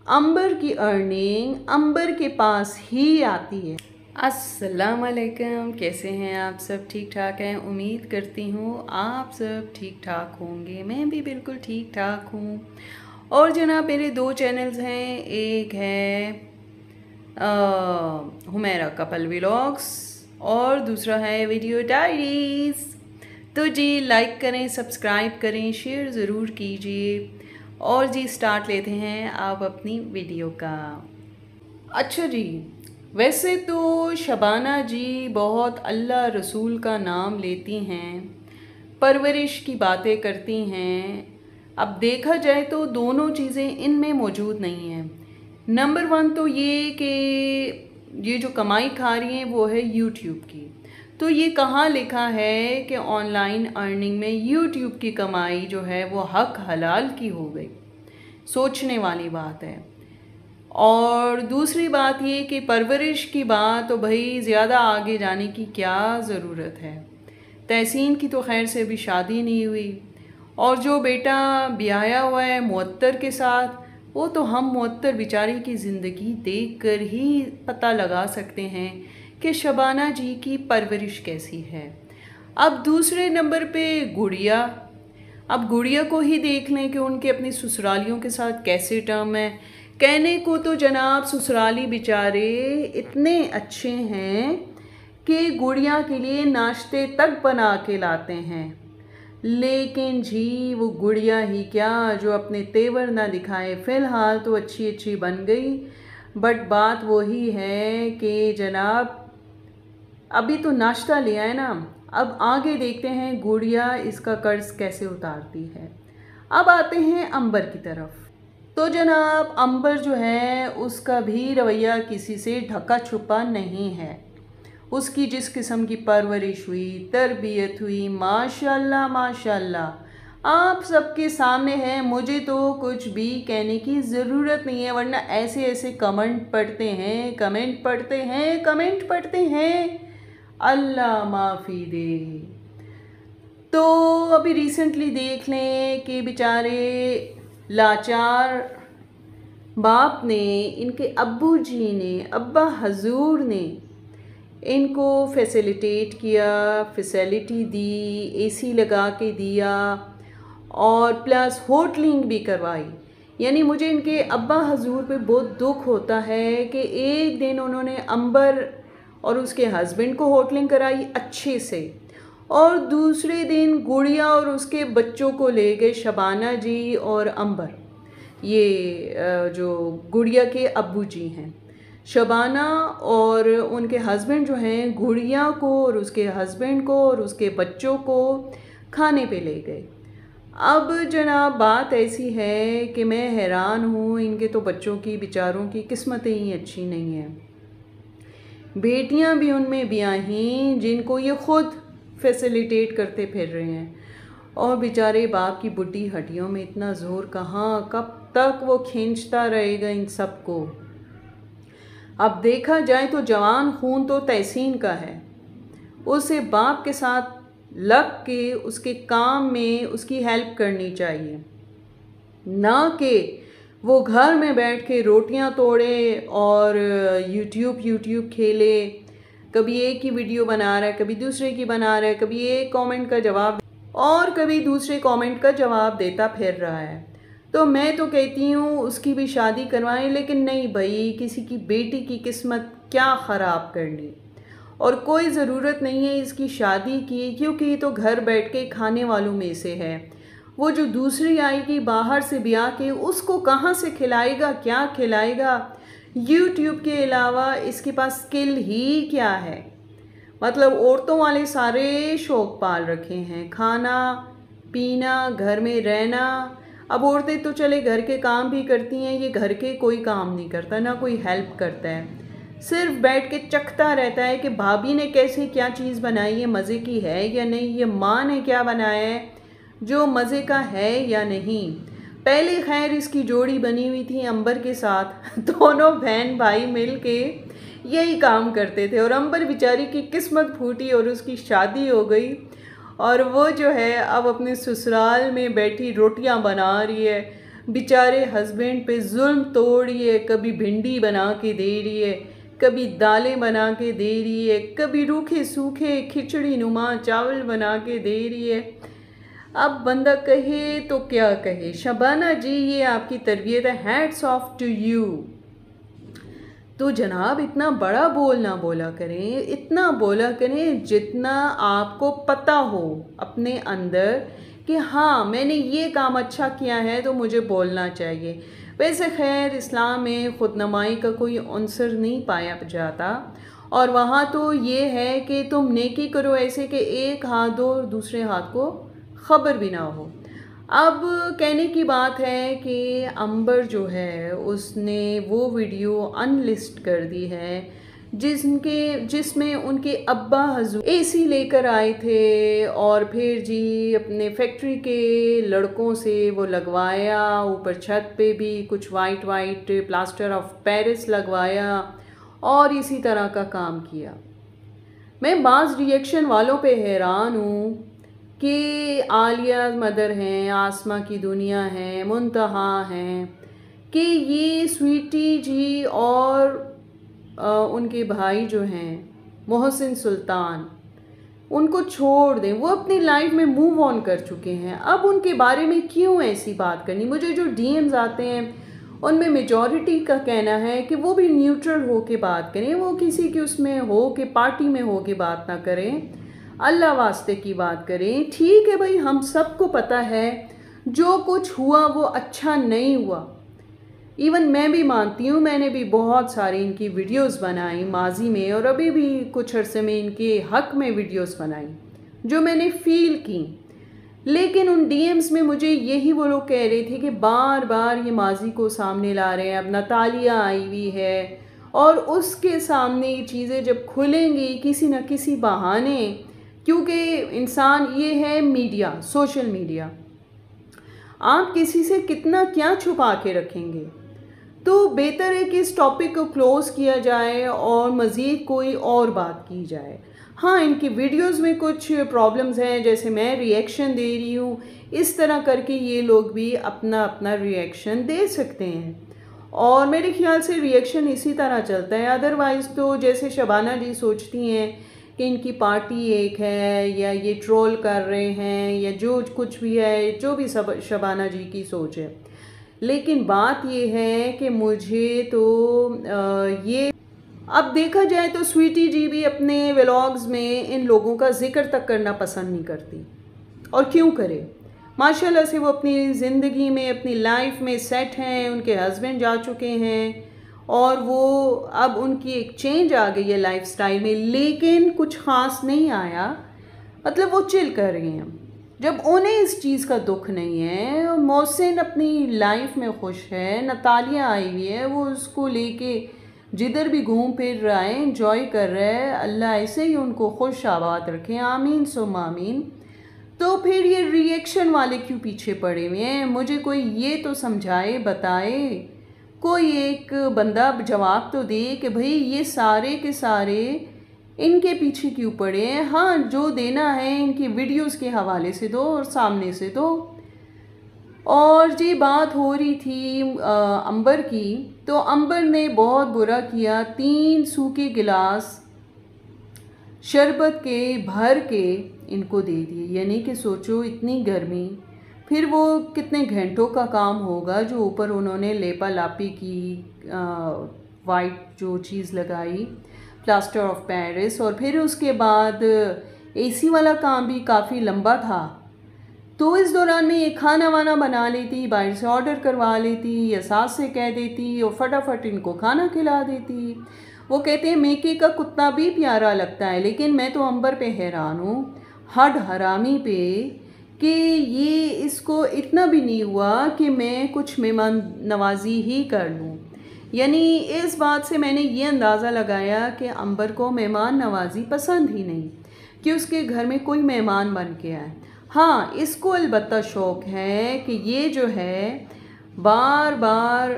अंबर की अर्निंग अंबर के पास ही आती है। अस्सलाम वालेकुम, कैसे हैं आप सब? ठीक ठाक हैं? उम्मीद करती हूँ आप सब ठीक ठाक होंगे। मैं भी बिल्कुल ठीक ठाक हूँ। और जनाब मेरे दो चैनल्स हैं, एक है हुमैरा कपल व्लॉग्स और दूसरा है वीडियो डायरीज़। तो जी लाइक करें, सब्सक्राइब करें, शेयर ज़रूर कीजिए। और जी स्टार्ट लेते हैं आप अपनी वीडियो का। अच्छा जी, वैसे तो शबाना जी बहुत अल्लाह रसूल का नाम लेती हैं, परवरिश की बातें करती हैं। अब देखा जाए तो दोनों चीज़ें इनमें मौजूद नहीं हैं। नंबर वन तो ये कि ये जो कमाई खा रही हैं वो है यूट्यूब की। तो ये कहाँ लिखा है कि ऑनलाइन अर्निंग में यूट्यूब की कमाई जो है वो हक हलाल की हो गई? सोचने वाली बात है। और दूसरी बात ये कि परवरिश की बात तो भाई ज़्यादा आगे जाने की क्या ज़रूरत है। तहसीन की तो खैर से अभी शादी नहीं हुई, और जो बेटा ब्याया हुआ है मुअत्तर के साथ, वो तो हम मुअत्तर बेचारी की ज़िंदगी देख कर ही पता लगा सकते हैं कि शबाना जी की परवरिश कैसी है। अब दूसरे नंबर पे गुड़िया। अब गुड़िया को ही देख लें कि उनके अपनी ससुरालियों के साथ कैसे टर्म है। कहने को तो जनाब ससुराली बेचारे इतने अच्छे हैं कि गुड़िया के लिए नाश्ते तक बना के लाते हैं, लेकिन जी वो गुड़िया ही क्या जो अपने तेवर ना दिखाए। फ़िलहाल तो अच्छी अच्छी बन गई, बट बात वही है कि जनाब अभी तो नाश्ता लिया है ना, अब आगे देखते हैं गुड़िया इसका कर्ज कैसे उतारती है। अब आते हैं अंबर की तरफ। तो जनाब अंबर जो है उसका भी रवैया किसी से ढका छुपा नहीं है। उसकी जिस किस्म की परवरिश हुई, तरबियत हुई, माशाल्लाह माशाल्लाह आप सबके सामने है। मुझे तो कुछ भी कहने की ज़रूरत नहीं है, वरना ऐसे ऐसे कमेंट पढ़ते हैं, कमेंट पढ़ते हैं, कमेंट पढ़ते हैं, अल्लाह माफ़ी दे। तो अभी रिसेंटली देख लें कि बेचारे लाचार बाप ने, इनके अब्बू जी ने, अब्बा हजूर ने इनको फैसिलिटेट किया, फैसिलिटी दी, एसी लगा के दिया और प्लस होटलिंग भी करवाई। यानी मुझे इनके अब्बा हजूर पे बहुत दुख होता है कि एक दिन उन्होंने अंबर और उसके हस्बैंड को होटलिंग कराई अच्छे से, और दूसरे दिन गुड़िया और उसके बच्चों को ले गए शबाना जी और अंबर। ये जो गुड़िया के अब्बू जी हैं, शबाना और उनके हस्बैंड जो हैं गुड़िया को और उसके हस्बैंड को और उसके बच्चों को खाने पे ले गए। अब जनाब बात ऐसी है कि मैं हैरान हूँ, इनके तो बच्चों की बेचारों की किस्मतें ही अच्छी नहीं हैं। बेटियां भी उनमें ब्याहीं जिनको ये खुद फैसिलिटेट करते फिर रहे हैं, और बेचारे बाप की बुढ़ी हड्डियों में इतना ज़ोर कहाँ, कब तक वो खींचता रहेगा इन सबको। अब देखा जाए तो जवान खून तो तहसीन का है, उसे बाप के साथ लग के उसके काम में उसकी हेल्प करनी चाहिए, ना कि वो घर में बैठ के रोटियां तोड़े और यूट्यूब खेले। कभी एक की वीडियो बना रहा है, कभी दूसरे की बना रहा है, कभी एक कमेंट का जवाब और कभी दूसरे कमेंट का जवाब देता फिर रहा है। तो मैं तो कहती हूँ उसकी भी शादी करवाएं, लेकिन नहीं भाई, किसी की बेटी की किस्मत क्या ख़राब करनी। और कोई ज़रूरत नहीं है इसकी शादी की, क्योंकि ये तो घर बैठ के खाने वालों में से है। वो जो दूसरी आएगी बाहर से ब्याह के, उसको कहाँ से खिलाएगा, क्या खिलाएगा? यूट्यूब के अलावा इसके पास स्किल ही क्या है? मतलब औरतों वाले सारे शौक पाल रखे हैं, खाना पीना, घर में रहना। अब औरतें तो चले घर के काम भी करती हैं, ये घर के कोई काम नहीं करता, ना कोई हेल्प करता है, सिर्फ बैठ के चखता रहता है कि भाभी ने कैसे क्या चीज़ बनाई है, मज़े की है या नहीं, ये माँ ने क्या बनाया है जो मज़े का है या नहीं। पहले खैर इसकी जोड़ी बनी हुई थी अंबर के साथ, दोनों बहन भाई मिल के यही काम करते थे, और अंबर बेचारी की किस्मत फूटी और उसकी शादी हो गई, और वो जो है अब अपने ससुराल में बैठी रोटियां बना रही है। बेचारे हस्बैंड पे जुल्म तोड़ रही है, कभी भिंडी बना के दे रही है, कभी दालें बना के दे रही है, कभी रूखे सूखे खिचड़ी नुमा चावल बना के दे रही है। अब बंदा कहे तो क्या कहे। शबाना जी, ये आपकी तरबियत है, हैट्स ऑफ टू यू। तो जनाब इतना बड़ा बोल ना बोला करें, इतना बोला करें जितना आपको पता हो अपने अंदर कि हाँ मैंने ये काम अच्छा किया है तो मुझे बोलना चाहिए। वैसे खैर इस्लाम में खुदनमाई का कोई अंसर नहीं पाया जाता, और वहाँ तो ये है कि तुम नेकी करो ऐसे कि एक हाथ दो और दूसरे हाथ को ख़बर भी ना हो। अब कहने की बात है कि अंबर जो है उसने वो वीडियो अनलिस्ट कर दी है जिसमें उनके अब्बा हजूर एसी लेकर आए थे, और फिर जी अपने फैक्ट्री के लड़कों से वो लगवाया, ऊपर छत पे भी कुछ वाइट प्लास्टर ऑफ पेरिस लगवाया और इसी तरह का काम किया। मैं बाज़ रिएक्शन वालों पे हैरान हूँ कि आलिया मदर हैं, आसमा की दुनिया है, मुंतहा हैं, कि ये स्वीटी जी और उनके भाई जो हैं मोहसिन सुल्तान, उनको छोड़ दें, वो अपनी लाइफ में मूव ऑन कर चुके हैं। अब उनके बारे में क्यों ऐसी बात करनी। मुझे जो डीएम्स आते हैं उनमें मेजॉरिटी का कहना है कि वो भी न्यूट्रल हो के बात करें, वो किसी के उसमें हो के पार्टी में हो के बात ना करें, अल्लाह वास्ते की बात करें। ठीक है भाई, हम सबको पता है जो कुछ हुआ वो अच्छा नहीं हुआ। इवन मैं भी मानती हूँ, मैंने भी बहुत सारी इनकी वीडियोस बनाई माजी में, और अभी भी कुछ अरसे में इनके हक़ में वीडियोस बनाई जो मैंने फ़ील की। लेकिन उन डीएम्स में मुझे यही वो लोग कह रहे थे कि बार बार ये माजी को सामने ला रहे हैं। अब नतालिया आई हुई है और उसके सामने ये चीज़ें जब खुलेंगी किसी न किसी बहाने, क्योंकि इंसान ये है मीडिया, सोशल मीडिया, आप किसी से कितना क्या छुपा के रखेंगे। तो बेहतर है कि इस टॉपिक को क्लोज़ किया जाए और मज़ीद कोई और बात की जाए। हाँ, इनकी वीडियोस में कुछ प्रॉब्लम्स हैं, जैसे मैं रिएक्शन दे रही हूँ, इस तरह करके ये लोग भी अपना अपना रिएक्शन दे सकते हैं, और मेरे ख्याल से रिएक्शन इसी तरह चलता है। अदरवाइज़ तो जैसे शबाना जी सोचती हैं कि इनकी पार्टी एक है, या ये ट्रोल कर रहे हैं, या जो कुछ भी है, जो भी सब शबाना जी की सोच है। लेकिन बात ये है कि मुझे तो ये अब देखा जाए तो स्वीटी जी भी अपने व्लॉग्स में इन लोगों का जिक्र तक करना पसंद नहीं करती, और क्यों करे। माशाल्लाह से वो अपनी ज़िंदगी में, अपनी लाइफ में सेट हैं, उनके हस्बैंड जा चुके हैं, और वो अब उनकी एक चेंज आ गई है लाइफस्टाइल में, लेकिन कुछ ख़ास नहीं आया। मतलब वो चिल कर रही हैं, जब उन्हें इस चीज़ का दुख नहीं है। मोहसिन अपनी लाइफ में खुश है, नतालिया आई हुई है, वो उसको लेके जिधर भी घूम फिर रहा है, एंजॉय कर रहा है। अल्लाह ऐसे ही उनको खुश आबाद रखे, आमीन सुम आमीन। तो फिर ये रिएक्शन वाले क्यों पीछे पड़े हुए हैं। मुझे कोई ये तो समझाए, बताए, कोई एक बंदा जवाब तो दे कि भाई ये सारे के सारे इनके पीछे क्यों पड़े हैं। हाँ, जो देना है इनकी वीडियोस के हवाले से दो और सामने से दो। और जी बात हो रही थी अंबर की, तो अंबर ने बहुत बुरा किया, 3 सूखे गिलास शरबत के भर के इनको दे दिए। यानी कि सोचो इतनी गर्मी, फिर वो कितने घंटों का काम होगा जो ऊपर उन्होंने लेपा लापी की, वाइट जो चीज़ लगाई, प्लास्टर ऑफ पेरिस, और फिर उसके बाद एसी वाला काम भी काफ़ी लंबा था। तो इस दौरान में ये खाना वाना बना लेती, बाहर से ऑर्डर करवा लेती, या सास से कह देती और फटाफट इनको खाना खिला देती। वो कहते हैं मेके का कुत्ता भी प्यारा लगता है। लेकिन मैं तो अंबर पे हैरान हूँ, हड हरामी पे, कि ये इसको इतना भी नहीं हुआ कि मैं कुछ मेहमान नवाजी ही कर लूँ। यानी इस बात से मैंने ये अंदाज़ा लगाया कि अंबर को मेहमान नवाजी पसंद ही नहीं, कि उसके घर में कोई मेहमान बन के आए। हाँ, इसको अलबत्ता शौक़ है कि ये जो है बार बार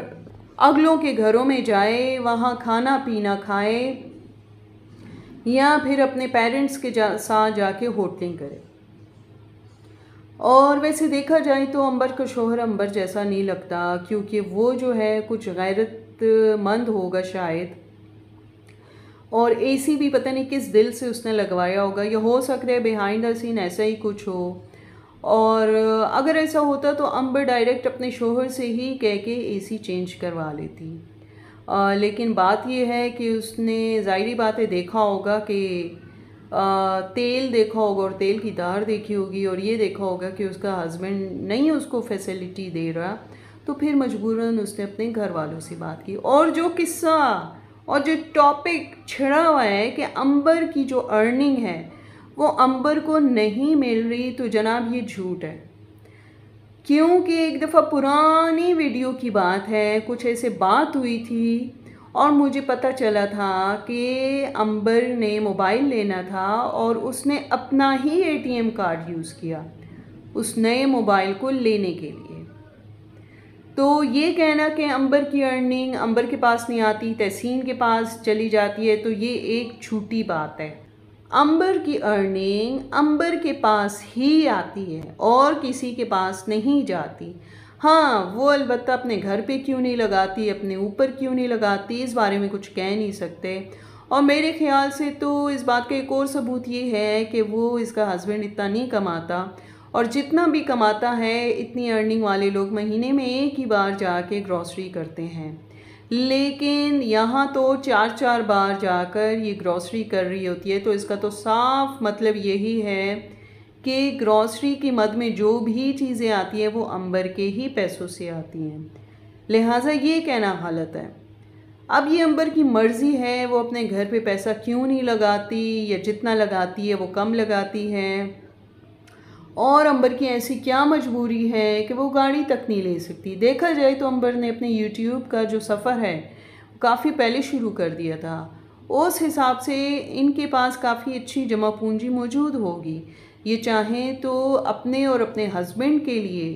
अगलों के घरों में जाए, वहाँ खाना पीना खाए, या फिर अपने पेरेंट्स के साथ जाके होटलिंग करे। और वैसे देखा जाए तो अंबर का शोहर अंबर जैसा नहीं लगता, क्योंकि वो जो है कुछ गैरतमंद होगा शायद, और एसी भी पता नहीं किस दिल से उसने लगवाया होगा, या हो सकता है बिहाइंड द सीन ऐसा ही कुछ हो। और अगर ऐसा होता तो अंबर डायरेक्ट अपने शोहर से ही कह के एसी चेंज करवा लेती। लेकिन बात यह है कि उसने ज़ाहिरी बात है देखा होगा कि तेल देखा होगा और तेल की दार देखी होगी, और ये देखा होगा कि उसका हस्बैंड नहीं उसको फैसिलिटी दे रहा, तो फिर मजबूरन उसने अपने घर वालों से बात की। और जो किस्सा और जो टॉपिक छिड़ा हुआ है कि अंबर की जो अर्निंग है वो अंबर को नहीं मिल रही, तो जनाब ये झूठ है। क्योंकि एक दफ़ा पुरानी वीडियो की बात है, कुछ ऐसे बात हुई थी और मुझे पता चला था कि अंबर ने मोबाइल लेना था और उसने अपना ही एटीएम कार्ड यूज़ किया उस नए मोबाइल को लेने के लिए। तो ये कहना कि अंबर की अर्निंग अंबर के पास नहीं आती, तहसीन के पास चली जाती है, तो ये एक झूठी बात है। अंबर की अर्निंग अंबर के पास ही आती है और किसी के पास नहीं जाती। हाँ, वो अलबत्ता अपने घर पे क्यों नहीं लगाती, अपने ऊपर क्यों नहीं लगाती, इस बारे में कुछ कह नहीं सकते। और मेरे ख्याल से तो इस बात का एक और सबूत ये है कि वो इसका हस्बैंड इतना नहीं कमाता, और जितना भी कमाता है इतनी अर्निंग वाले लोग महीने में एक ही बार जाके ग्रॉसरी करते हैं, लेकिन यहाँ तो 4-4 बार जाकर ये ग्रॉसरी कर रही होती है। तो इसका तो साफ मतलब यही है कि ग्रॉसरी की मद में जो भी चीज़ें आती हैं वो अंबर के ही पैसों से आती हैं, लिहाजा ये कहना गलत है। अब ये अंबर की मर्ज़ी है वो अपने घर पे पैसा क्यों नहीं लगाती, या जितना लगाती है वो कम लगाती है। और अंबर की ऐसी क्या मजबूरी है कि वो गाड़ी तक नहीं ले सकती। देखा जाए तो अंबर ने अपने यूट्यूब का जो सफ़र है काफ़ी पहले शुरू कर दिया था, उस हिसाब से इनके पास काफ़ी अच्छी जमा पूंजी मौजूद होगी। ये चाहें तो अपने और अपने हस्बैंड के लिए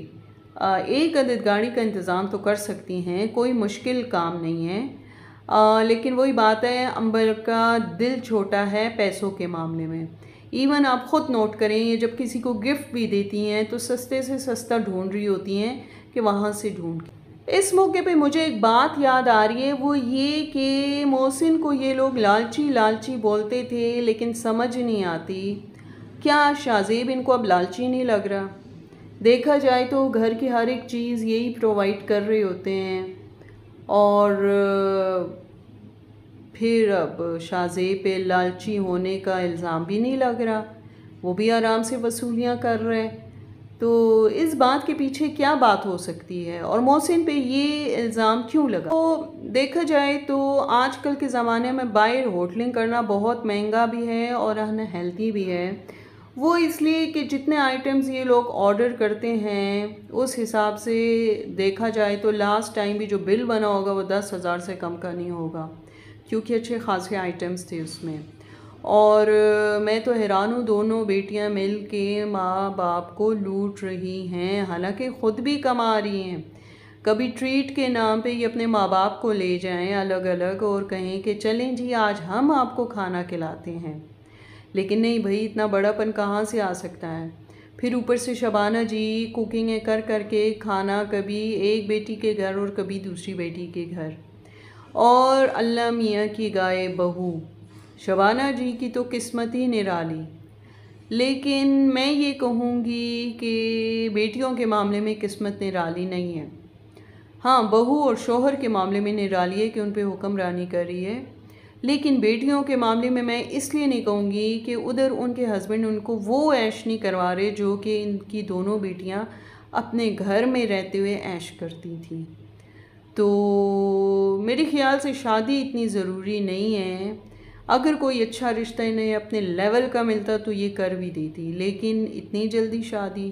एक अदद गाड़ी का इंतज़ाम तो कर सकती हैं, कोई मुश्किल काम नहीं है। लेकिन वही बात है, अंबर का दिल छोटा है पैसों के मामले में। इवन आप ख़ुद नोट करें, ये जब किसी को गिफ्ट भी देती हैं तो सस्ते से सस्ता ढूंढ रही होती हैं कि वहाँ से ढूंढ के। इस मौके पे मुझे एक बात याद आ रही है, वो ये कि मोहसिन को ये लोग लालची लालची बोलते थे, लेकिन समझ नहीं आती क्या शाज़ेब इनको अब लालची नहीं लग रहा। देखा जाए तो घर की हर एक चीज़ यही प्रोवाइड कर रहे होते हैं, और फिर अब शाज़ेब पे लालची होने का इल्ज़ाम भी नहीं लग रहा, वो भी आराम से वसूलियाँ कर रहे हैं। तो इस बात के पीछे क्या बात हो सकती है, और मोहसिन पे ये इल्ज़ाम क्यों लगा? तो देखा जाए तो आजकल के ज़माने में बाहर होटलिंग करना बहुत महंगा भी है और अनहेल्दी भी है। वो इसलिए कि जितने आइटम्स ये लोग ऑर्डर करते हैं उस हिसाब से देखा जाए तो लास्ट टाइम भी जो बिल बना होगा वो 10,000 से कम का नहीं होगा, क्योंकि अच्छे खासे आइटम्स थे उसमें। और मैं तो हैरान हूँ, दोनों बेटियाँ मिल के माँ बाप को लूट रही हैं, हालांकि ख़ुद भी कमा रही हैं। कभी ट्रीट के नाम पे ये अपने माँ बाप को ले जाएं अलग अलग और कहें कि चलें जी आज हम आपको खाना खिलाते हैं, लेकिन नहीं भाई, इतना बड़ापन कहाँ से आ सकता है। फिर ऊपर से शबाना जी कुकिंग कर करके खाना कभी एक बेटी के घर और कभी दूसरी बेटी के घर, और अल्लाह मियाँ की गाय बहू। शबाना जी की तो किस्मत ही निराली। लेकिन मैं ये कहूँगी कि बेटियों के मामले में किस्मत निराली नहीं है। हाँ, बहू और शोहर के मामले में निराली है कि उन पे हुक्मरानी कर रही है, लेकिन बेटियों के मामले में मैं इसलिए नहीं कहूँगी कि उधर उनके हस्बैंड उनको वो ऐश नहीं करवा रहे जो कि इनकी दोनों बेटियाँ अपने घर में रहते हुए ऐश करती थी। तो मेरे ख़्याल से शादी इतनी ज़रूरी नहीं है। अगर कोई अच्छा रिश्ता इन्हें अपने लेवल का मिलता तो ये कर भी देती, लेकिन इतनी जल्दी शादी